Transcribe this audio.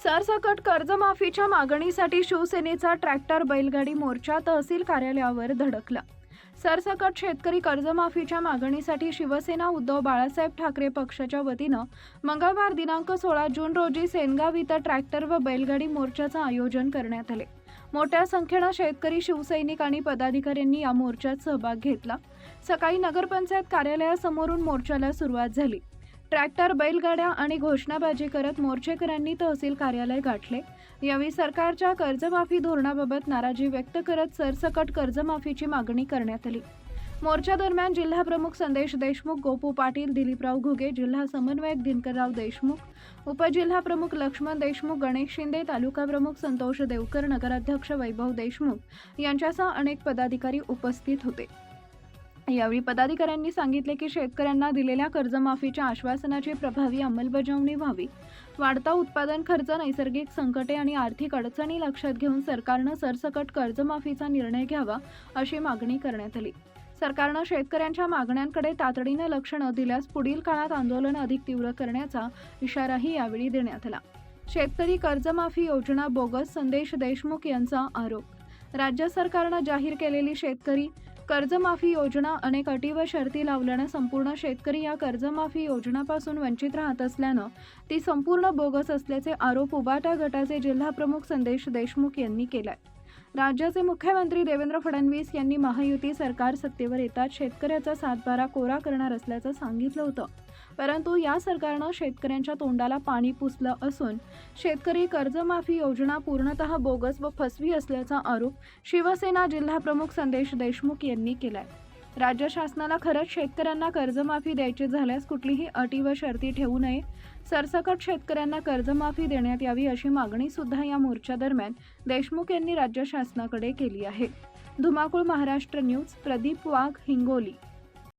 सरसकट कर्जमाफीच्या मागणीसाठी शिवसेनेचा ट्रॅक्टर बैलगाडी मोर्चा तहसील कार्यालयावर धडकला। सरसकट शेतकरी कर्जमाफीच्या मागणीसाठी शिवसेना उद्धव बाळासाहेब ठाकरे पक्षाच्या वतीनं मंगळवार दिनांक 16 जून रोजी सेनगाव इथं ट्रॅक्टर व बैलगाडी मोर्चाचं आयोजन करण्यात आले। मोठ्या संख्येनं शेतकरी, शिवसैनिक आणि पदाधिकाऱ्यांनी या मोर्चात सहभाग घेतला। सकाळी नगरपंचायत कार्यालयासमोरून मोर्चाला सुरुवात झाली। ट्रॅक्टर, बैलगाड्या आणि घोषणाबाजी करत मोर्चेकऱ्यांनी तहसील कार्यालय गाठले। यावेळी सरकारच्या कर्जमाफी धोरणाबाबत नाराजी व्यक्त करत सरसकट कर्जमाफीची मागणी करण्यात आली। मोर्चा दरम्यान जिल्हा प्रमुख संदेश देशमुख, गोपू पाटील, दिलीपराव घुगे, जिल्हा समन्वयक दिनकरराव देशमुख, उपजिल्हा प्रमुख लक्ष्मण देशमुख, गणेश शिंदे, तालुका प्रमुख संतोष देवकर, नगराध्यक्ष वैभव देशमुख यांच्यासह अनेक पदाधिकारी उपस्थित होते। यावेळी पदाधिकाऱ्यांनी सांगितले की शेतकऱ्यांना दिलेल्या कर्जमाफीच्या आश्वासनाची प्रभावी अंमलबजावणी व्हावी। वाढता उत्पादन खर्च, नैसर्गिक संकटे आणि आर्थिक अडचणी लक्षात घेऊन सरकारनं सरसकट कर्जमाफीचा निर्णय घ्यावा अशी मागणी करण्यात आली। सरकारनं शेतकऱ्यांच्या मागण्यांकडे तातडीने लक्ष न दिल्यास पुढील काळात आंदोलन अधिक तीव्र करण्याचा इशाराही यावेळी देण्यात आला। शेतकरी कर्जमाफी योजना बोगस, संदेश देशमुख यांचा आरोप। राज्य सरकारनं जाहीर केलेली शेतकरी कर्जमाफी योजना अनेक अटी व शर्ती लावल्यानं संपूर्ण शेतकरी या कर्जमाफी योजनापासून वंचित राहत असल्यानं ती संपूर्ण बोगस असल्याचे आरोप उबाटा गटाचे जिल्हा प्रमुख संदेश देशमुख यांनी केलाय। राज्याचे मुख्यमंत्री देवेंद्र फडणवीस यांनी महायुती सरकार सत्तेवर येताच शेतकऱ्याचा सातबारा कोरा करणार असल्याचं सांगितलं होतं, परंतु या सरकारनं शेतकऱ्यांच्या तोंडाला पाणी पुसलं असून शेतकरी कर्जमाफी योजना पूर्णतः बोगस व फसवी असल्याचा आरोप शिवसेना जिल्हा प्रमुख संदेश देशमुख यांनी केलाय। राज्य शासनाला खरंच शेतकऱ्यांना कर्जमाफी द्यायची झाल्यास कुठलीही अटी व शर्ती ठेवू नये, सरसकट शेतकऱ्यांना कर्जमाफी देण्यात यावी अशी मागणी सुद्धा या मोर्चा दरम्यान देशमुख यांनी राज्य शासनाकडे केली आहे। धुमाकूळ महाराष्ट्र न्यूज, प्रदीप वाघ, हिंगोली।